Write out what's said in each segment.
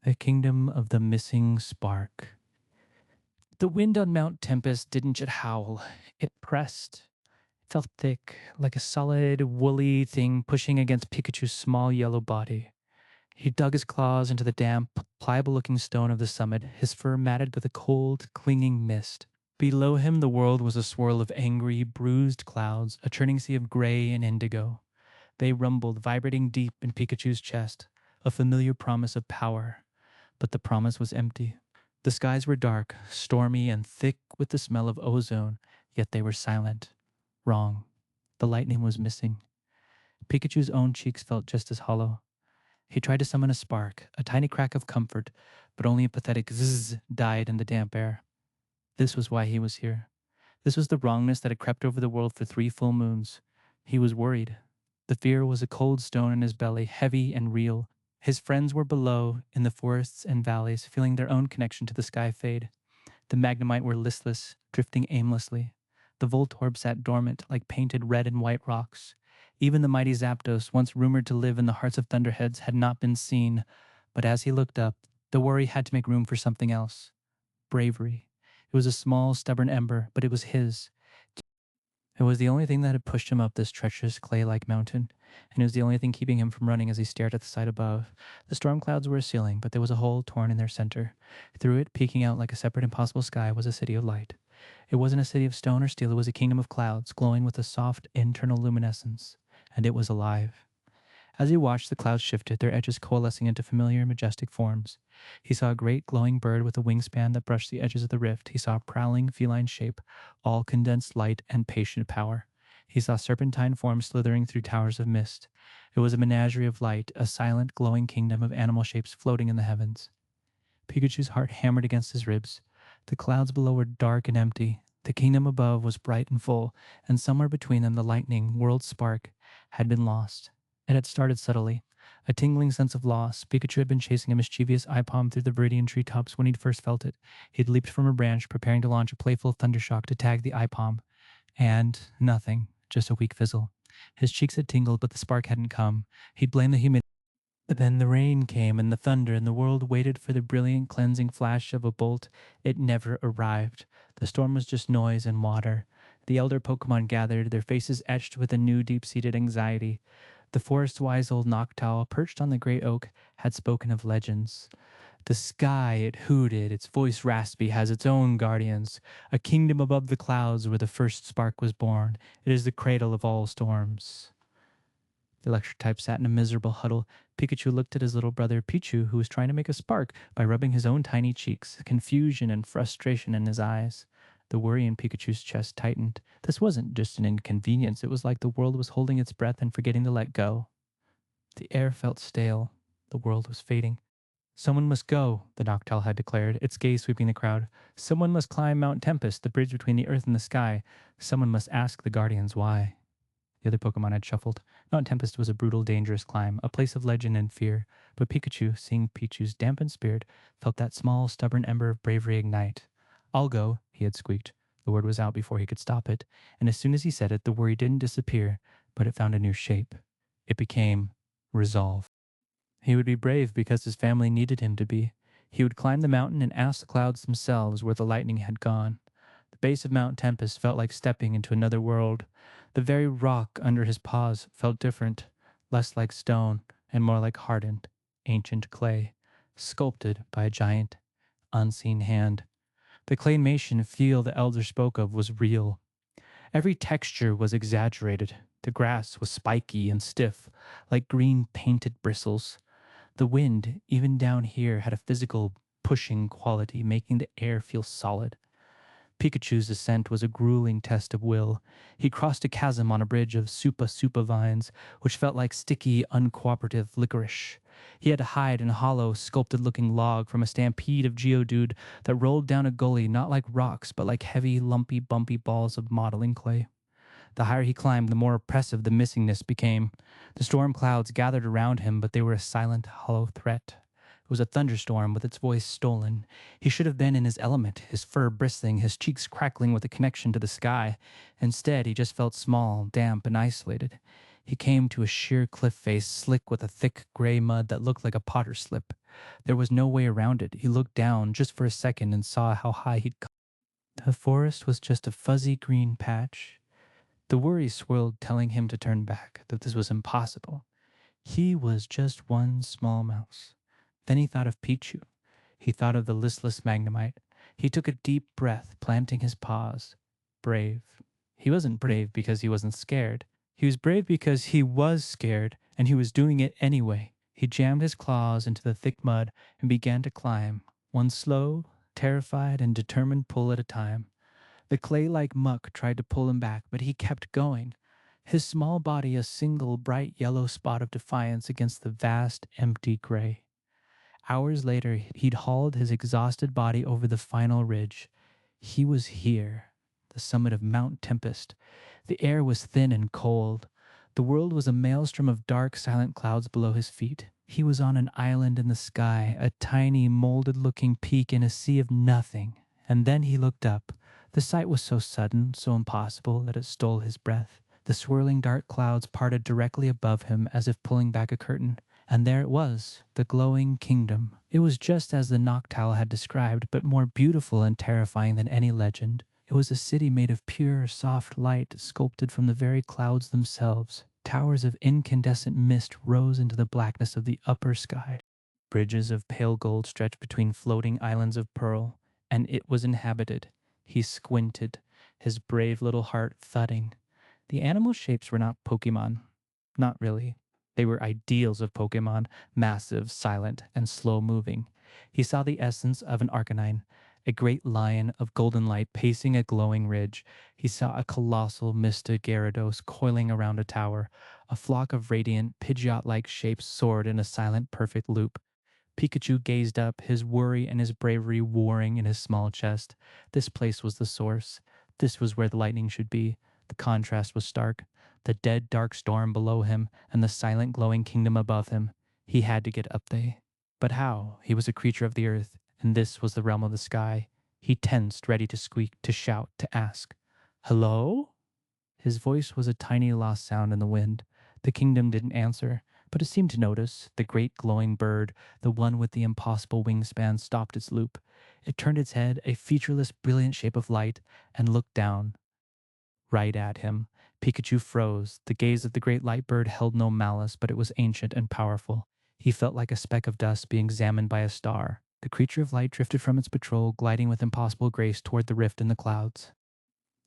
The Kingdom of the Missing Spark. The wind on Mount Tempest didn't just howl, it pressed. It felt thick, like a solid, woolly thing pushing against Pikachu's small yellow body. He dug his claws into the damp, pliable looking stone of the summit, his fur matted with a cold, clinging mist. Below him, the world was a swirl of angry, bruised clouds, a churning sea of gray and indigo. They rumbled, vibrating deep in Pikachu's chest, a familiar promise of power. But the promise was empty. The skies were dark, stormy, and thick with the smell of ozone, yet they were silent. Wrong. The lightning was missing. Pikachu's own cheeks felt just as hollow. He tried to summon a spark, a tiny crack of comfort, but only a pathetic zzz died in the damp air. This was why he was here. This was the wrongness that had crept over the world for 3 full moons. He was worried. The fear was a cold stone in his belly, heavy and real. His friends were below, in the forests and valleys, feeling their own connection to the sky fade. The Magnemite were listless, drifting aimlessly. The Voltorb sat dormant, like painted red and white rocks. Even the mighty Zapdos, once rumored to live in the hearts of Thunderheads, had not been seen. But as he looked up, the worry had to make room for something else. Bravery. It was a small, stubborn ember, but it was his. It was the only thing that had pushed him up this treacherous clay-like mountain, and it was the only thing keeping him from running as he stared at the sight above. The storm clouds were a ceiling, but there was a hole torn in their center. Through it, peeking out like a separate impossible sky, was a city of light. It wasn't a city of stone or steel, it was a kingdom of clouds, glowing with a soft, internal luminescence. And it was alive. As he watched, the clouds shifted, their edges coalescing into familiar, majestic forms. He saw a great glowing bird with a wingspan that brushed the edges of the rift. He saw a prowling feline shape, all condensed light and patient power. He saw serpentine forms slithering through towers of mist. It was a menagerie of light, a silent, glowing kingdom of animal shapes floating in the heavens. Pikachu's heart hammered against his ribs. The clouds below were dark and empty. The kingdom above was bright and full, and somewhere between them the lightning, world spark, had been lost. It had started subtly. A tingling sense of loss. Pikachu had been chasing a mischievous eye-palm through the Viridian treetops when he'd first felt it. He'd leaped from a branch, preparing to launch a playful thundershock to tag the eye-palm. And nothing, just a weak fizzle. His cheeks had tingled, but the spark hadn't come. He'd blamed the humidity. Then the rain came, and the thunder, and the world waited for the brilliant, cleansing flash of a bolt. It never arrived. The storm was just noise and water. The elder Pokemon gathered, their faces etched with a new, deep-seated anxiety. The forest-wise old Noctowl, perched on the great oak, had spoken of legends. The sky, it hooted, its voice raspy, has its own guardians. A kingdom above the clouds where the first spark was born. It is the cradle of all storms. The electric type sat in a miserable huddle. Pikachu looked at his little brother Pichu, who was trying to make a spark by rubbing his own tiny cheeks, confusion and frustration in his eyes. The worry in Pikachu's chest tightened. This wasn't just an inconvenience. It was like the world was holding its breath and forgetting to let go. The air felt stale. The world was fading. Someone must go, the Noctowl had declared, its gaze sweeping the crowd. Someone must climb Mount Tempest, the bridge between the earth and the sky. Someone must ask the Guardians why. The other Pokemon had shuffled. Mount Tempest was a brutal, dangerous climb, a place of legend and fear. But Pikachu, seeing Pichu's dampened spirit, felt that small, stubborn ember of bravery ignite. I'll go, he had squeaked. The word was out before he could stop it, and as soon as he said it, the worry didn't disappear, but it found a new shape. It became resolve. He would be brave because his family needed him to be. He would climb the mountain and ask the clouds themselves where the lightning had gone. The base of Mount Tempest felt like stepping into another world. The very rock under his paws felt different, less like stone and more like hardened, ancient clay, sculpted by a giant, unseen hand. The claymation feel the elder spoke of was real. Every texture was exaggerated. The grass was spiky and stiff, like green painted bristles. The wind, even down here, had a physical pushing quality, making the air feel solid. Pikachu's ascent was a grueling test of will. He crossed a chasm on a bridge of supa vines, which felt like sticky, uncooperative licorice. He had to hide in a hollow, sculpted-looking log from a stampede of Geodude that rolled down a gully not like rocks, but like heavy, lumpy, bumpy balls of modeling clay. The higher he climbed, the more oppressive the missingness became. The storm clouds gathered around him, but they were a silent, hollow threat. It was a thunderstorm with its voice stolen. He should have been in his element, his fur bristling, his cheeks crackling with a connection to the sky. Instead, he just felt small, damp, and isolated. He came to a sheer cliff face, slick with a thick gray mud that looked like a potter's slip. There was no way around it. He looked down just for a second and saw how high he'd come. The forest was just a fuzzy green patch. The worry swirled, telling him to turn back, that this was impossible. He was just one small mouse. Then he thought of Pichu. He thought of the listless Magnemite. He took a deep breath, planting his paws. Brave. He wasn't brave because he wasn't scared. He was brave because he was scared, and he was doing it anyway. He jammed his claws into the thick mud and began to climb, one slow, terrified, and determined pull at a time. The clay-like muck tried to pull him back, but he kept going, his small body a single bright yellow spot of defiance against the vast, empty gray. Hours later, he'd hauled his exhausted body over the final ridge. He was here, the summit of Mount Tempest. The air was thin and cold. The world was a maelstrom of dark, silent clouds below his feet. He was on an island in the sky, a tiny, molded-looking peak in a sea of nothing. And then he looked up. The sight was so sudden, so impossible, that it stole his breath. The swirling dark clouds parted directly above him as if pulling back a curtain. And there it was, the glowing kingdom. It was just as the Noctowl had described, but more beautiful and terrifying than any legend. It was a city made of pure, soft light, sculpted from the very clouds themselves. Towers of incandescent mist rose into the blackness of the upper sky. Bridges of pale gold stretched between floating islands of pearl, and it was inhabited. He squinted, his brave little heart thudding. The animal shapes were not Pokemon. Not really. They were ideals of Pokemon, massive, silent, and slow-moving. He saw the essence of an Arcanine, a great lion of golden light pacing a glowing ridge. He saw a colossal Mista Gyarados coiling around a tower. A flock of radiant, Pidgeot-like shapes soared in a silent, perfect loop. Pikachu gazed up, his worry and his bravery warring in his small chest. This place was the source. This was where the lightning should be. The contrast was stark. The dead dark storm below him and the silent glowing kingdom above him. He had to get up there. But how? He was a creature of the earth, and this was the realm of the sky. He tensed, ready to squeak, to shout, to ask. Hello? His voice was a tiny lost sound in the wind. The kingdom didn't answer, but it seemed to notice. The great glowing bird, the one with the impossible wingspan, stopped its loop. It turned its head, a featureless, brilliant shape of light, and looked down. Right at him. Pikachu froze. The gaze of the great light bird held no malice, but it was ancient and powerful. He felt like a speck of dust being examined by a star. The creature of light drifted from its patrol, gliding with impossible grace toward the rift in the clouds.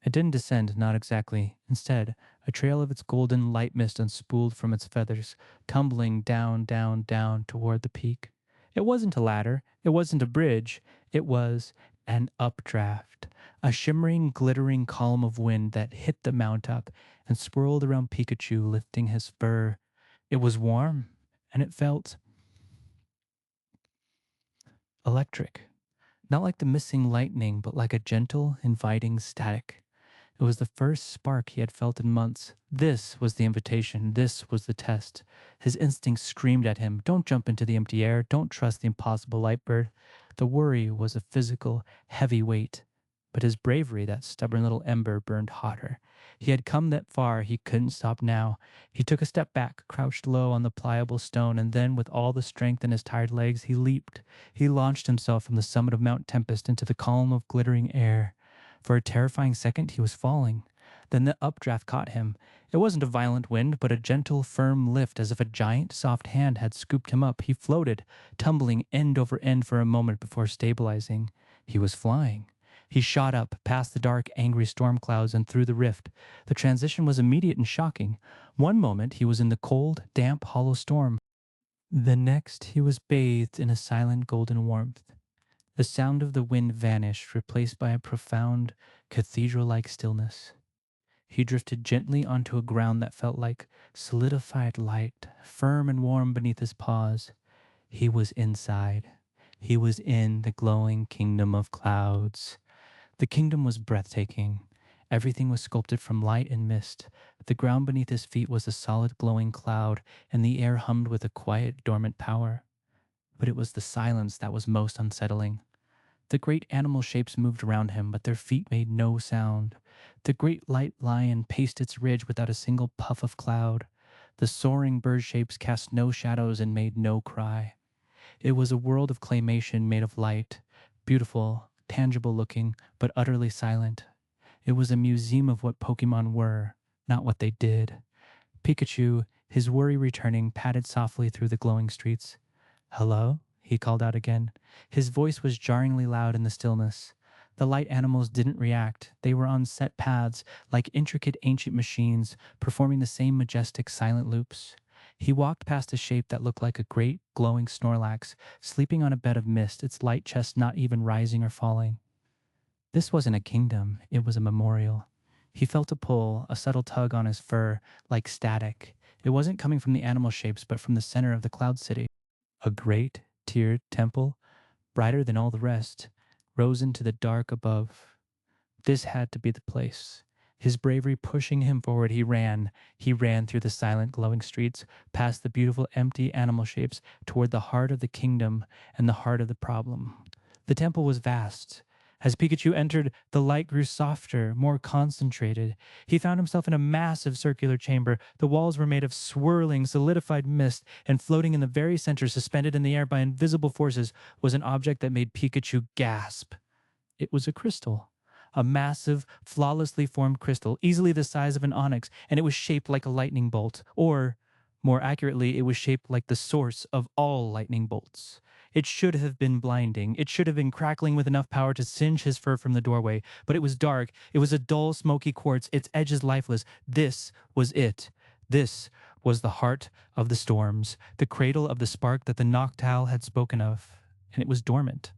It didn't descend, not exactly. Instead, a trail of its golden light mist unspooled from its feathers, tumbling down, down, down toward the peak. It wasn't a ladder. It wasn't a bridge. It was an updraft. A shimmering, glittering column of wind that hit the mount up and swirled around Pikachu, lifting his fur. It was warm, and it felt electric. Not like the missing lightning, but like a gentle, inviting static. It was the first spark he had felt in months. This was the invitation. This was the test. His instincts screamed at him, don't jump into the empty air. Don't trust the impossible light bird. The worry was a physical, heavy weight. But his bravery, that stubborn little ember, burned hotter. He had come that far, he couldn't stop now. He took a step back, crouched low on the pliable stone, and then, with all the strength in his tired legs, he leaped. He launched himself from the summit of Mount Tempest into the column of glittering air. For a terrifying second, he was falling. Then the updraft caught him. It wasn't a violent wind, but a gentle, firm lift, as if a giant, soft hand had scooped him up. He floated, tumbling end over end for a moment before stabilizing. He was flying. He shot up, past the dark, angry storm clouds and through the rift. The transition was immediate and shocking. One moment he was in the cold, damp, hollow storm. The next he was bathed in a silent golden warmth. The sound of the wind vanished, replaced by a profound, cathedral-like stillness. He drifted gently onto a ground that felt like solidified light, firm and warm beneath his paws. He was inside. He was in the glowing kingdom of clouds. The kingdom was breathtaking. Everything was sculpted from light and mist. The ground beneath his feet was a solid glowing cloud, and the air hummed with a quiet, dormant power. But it was the silence that was most unsettling. The great animal shapes moved around him, but their feet made no sound. The great light lion paced its ridge without a single puff of cloud. The soaring bird shapes cast no shadows and made no cry. It was a world of claymation made of light, beautiful, tangible looking, but utterly silent. It was a museum of what Pokemon were, not what they did. Pikachu, his worry returning, padded softly through the glowing streets. Hello? He called out again. His voice was jarringly loud in the stillness. The light animals didn't react. They were on set paths, like intricate ancient machines, performing the same majestic silent loops. He walked past a shape that looked like a great, glowing Snorlax, sleeping on a bed of mist, its light chest not even rising or falling. This wasn't a kingdom, it was a memorial. He felt a pull, a subtle tug on his fur, like static. It wasn't coming from the animal shapes, but from the center of the Cloud City. A great, tiered temple, brighter than all the rest, rose into the dark above. This had to be the place. His bravery pushing him forward, he ran. He ran through the silent, glowing streets, past the beautiful, empty animal shapes, toward the heart of the kingdom and the heart of the problem. The temple was vast. As Pikachu entered, the light grew softer, more concentrated. He found himself in a massive circular chamber. The walls were made of swirling, solidified mist, and floating in the very center, suspended in the air by invisible forces, was an object that made Pikachu gasp. It was a crystal. A massive, flawlessly formed crystal, easily the size of an onyx, and it was shaped like a lightning bolt. Or, more accurately, it was shaped like the source of all lightning bolts. It should have been blinding. It should have been crackling with enough power to singe his fur from the doorway. But it was dark. It was a dull, smoky quartz, its edges lifeless. This was it. This was the heart of the storms, the cradle of the spark that the Noctowl had spoken of. And it was dormant,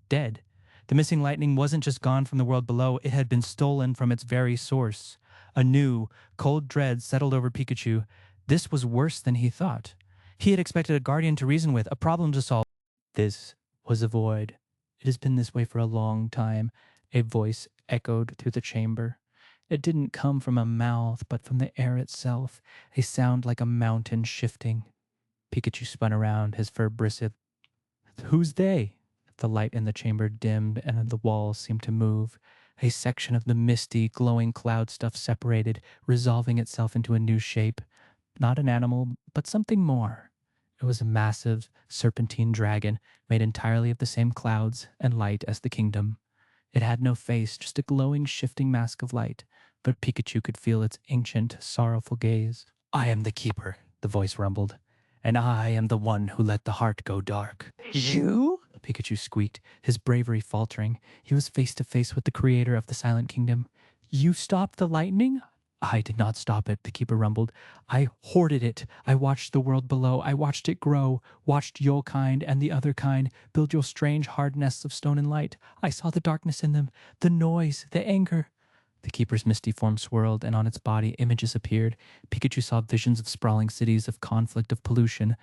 dead. The missing lightning wasn't just gone from the world below, it had been stolen from its very source. A new, cold dread settled over Pikachu. This was worse than he thought. He had expected a guardian to reason with, a problem to solve. This was a void. It has been this way for a long time, a voice echoed through the chamber. It didn't come from a mouth, but from the air itself, a sound like a mountain shifting. Pikachu spun around, his fur bristled. Who's they? The light in the chamber dimmed and the walls seemed to move. A section of the misty, glowing cloud stuff separated, resolving itself into a new shape. Not an animal, but something more. It was a massive, serpentine dragon made entirely of the same clouds and light as the kingdom. It had no face, just a glowing, shifting mask of light, but Pikachu could feel its ancient, sorrowful gaze. I am the keeper, the voice rumbled, and I am the one who let the heart go dark. You? Pikachu squeaked, his bravery faltering. He was face to face with the creator of the Silent Kingdom. You stopped the lightning? I did not stop it, the keeper rumbled. I hoarded it. I watched the world below. I watched it grow, watched your kind and the other kind build your strange hard nests of stone and light. I saw the darkness in them, the noise, the anger. The keeper's misty form swirled, and on its body images appeared. Pikachu saw visions of sprawling cities, of conflict, of pollution.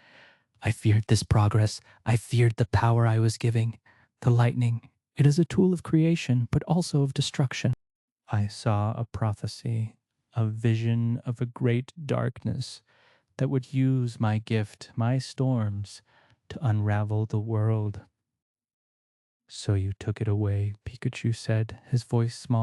I feared this progress. I feared the power I was giving. The lightning. It is a tool of creation, but also of destruction. I saw a prophecy, a vision of a great darkness that would use my gift, my storms, to unravel the world. So you took it away, Pikachu said, his voice small.